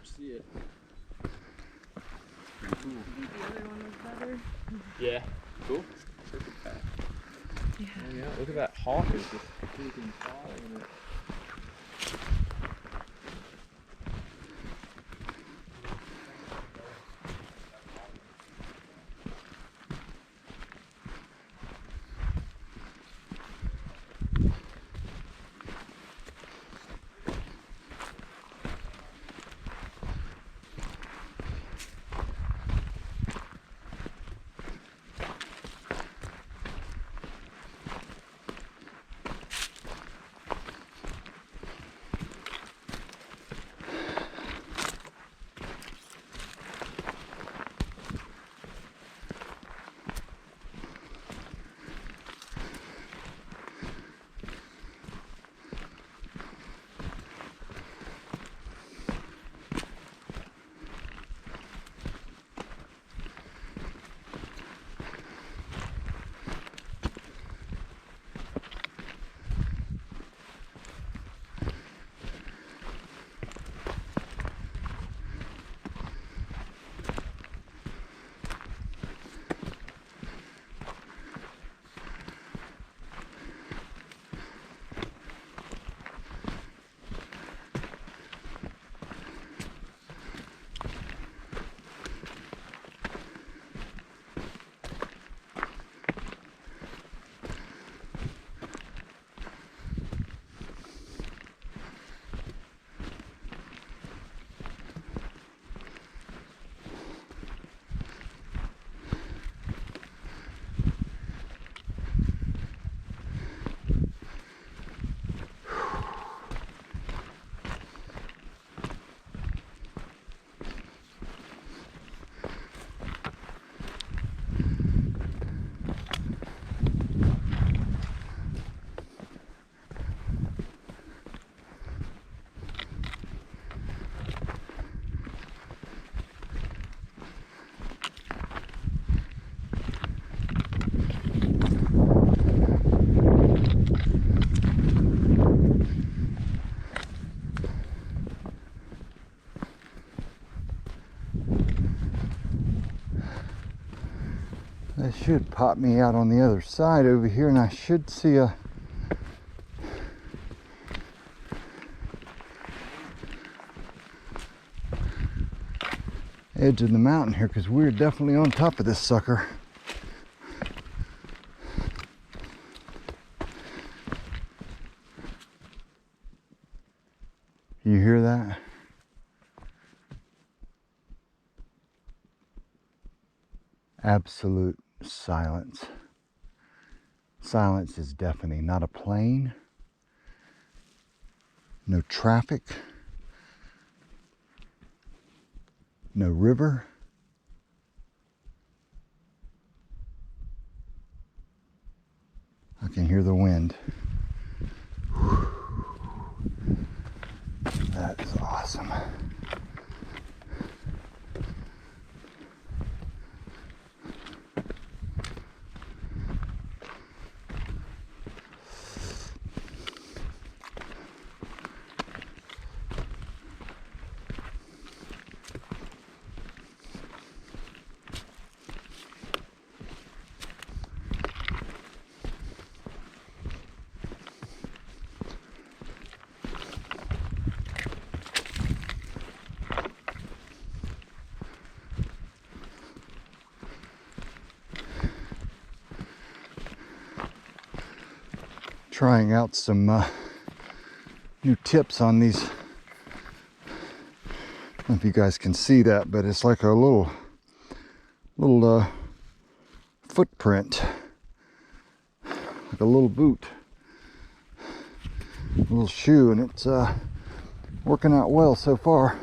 see it. Pretty cool. I think the other one was better. Yeah. Cool. Perfect path. Yeah. Oh, yeah. Look at that hawk is just freaking following it. That should pop me out on the other side over here, and I should see a edge of the mountain here, because we're definitely on top of this sucker. You hear that? Absolute silence. Silence is deafening. Not a plane, no traffic, no river. I can hear the wind. That is awesome. Trying out some new tips on these. I don't know if you guys can see that, but it's like a little footprint, like a little boot, a little shoe, and it's working out well so far.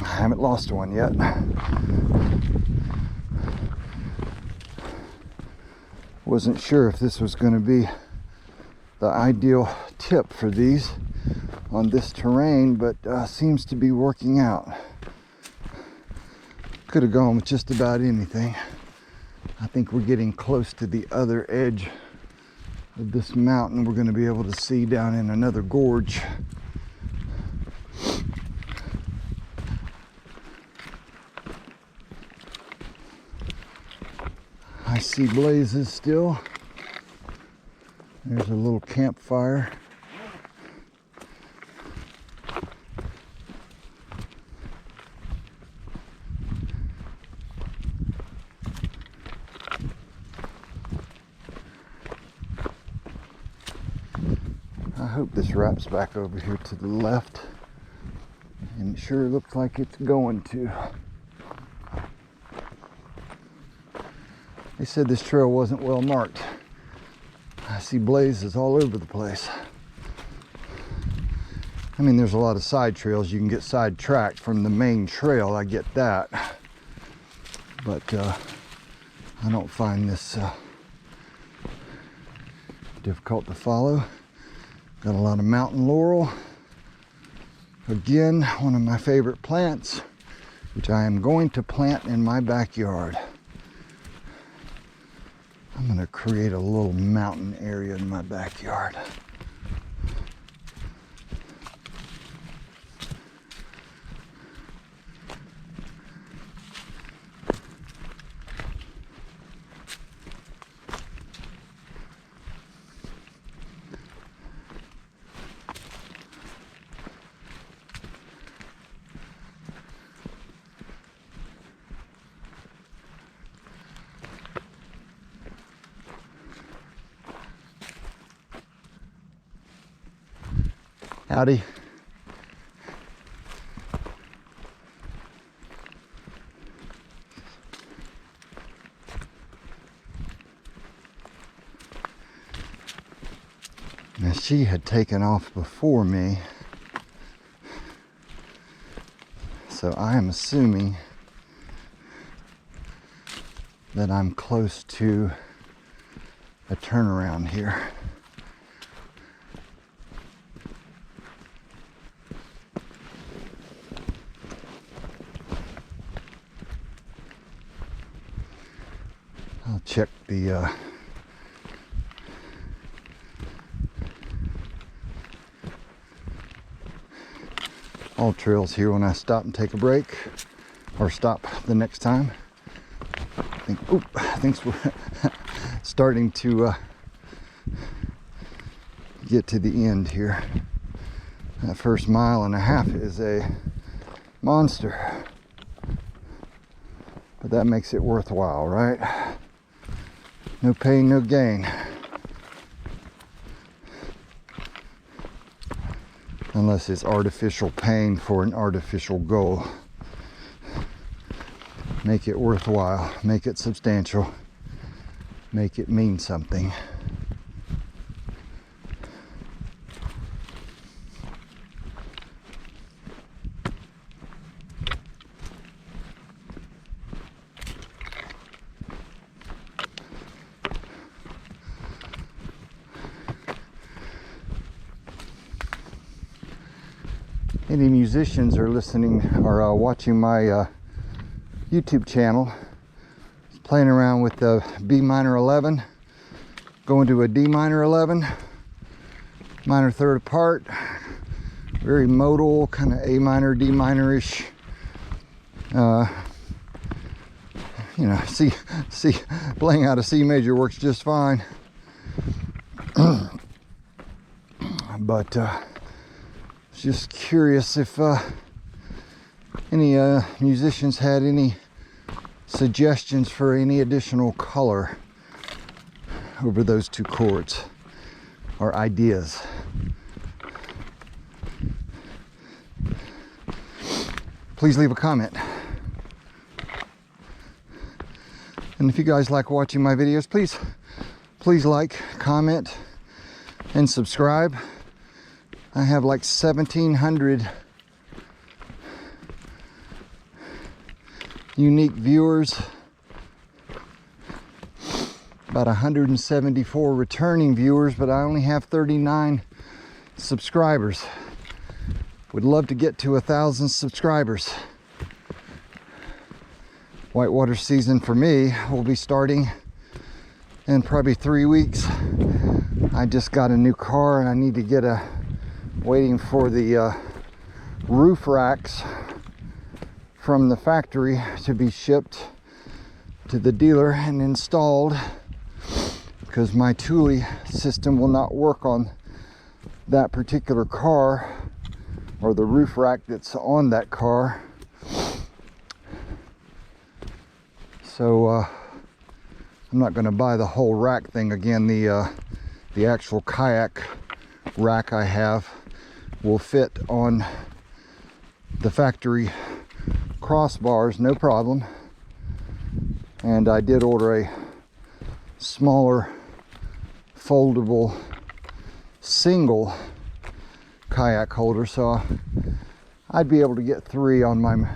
I haven't lost one yet. Wasn't sure if this was going to be the ideal tip for these on this terrain, but seems to be working out. Could have gone with just about anything. I think we're getting close to the other edge of this mountain. We're going to be able to see down in another gorge. I see blazes still. There's a little campfire. I hope this wraps back over here to the left. And it sure looks like it's going to. They said this trail wasn't well marked. I see blazes all over the place. I mean, there's a lot of side trails. You can get sidetracked from the main trail. I get that. But I don't find this difficult to follow. Got a lot of mountain laurel. Again, one of my favorite plants, which I am going to plant in my backyard. I'm going to create a little mountain area in my backyard. Howdy. Now she had taken off before me, so I am assuming that I'm close to a turnaround here. I'll check the all trails here when I stop and take a break, or stop the next time. I think we're starting to get to the end here. That first mile and a half is a monster, but that makes it worthwhile, right? No pain, no gain. Unless it's artificial pain for an artificial goal. Make it worthwhile, make it substantial, make it mean something. Any musicians are listening or watching my YouTube channel, playing around with the B minor 11, going to a D minor 11, minor third apart, very modal, kind of A minor, D minor-ish. You know, C, playing out a C major works just fine. But just curious if any musicians had any suggestions for any additional color over those two chords, or ideas. Please leave a comment. And if you guys like watching my videos, please like, comment, and subscribe. I have like 1,700 unique viewers, about 174 returning viewers, but I only have 39 subscribers. Would love to get to 1,000 subscribers. Whitewater season for me will be starting in probably 3 weeks. I just got a new car and I need to get waiting for the roof racks from the factory to be shipped. to the dealer and installed, because my Thule system will not work on that particular car, or the roof rack that's on that car. So I'm not going to buy the whole rack thing again. The actual kayak rack I have will fit on the factory crossbars, no problem. And I did order a smaller foldable single kayak holder, so I'd be able to get 3 on my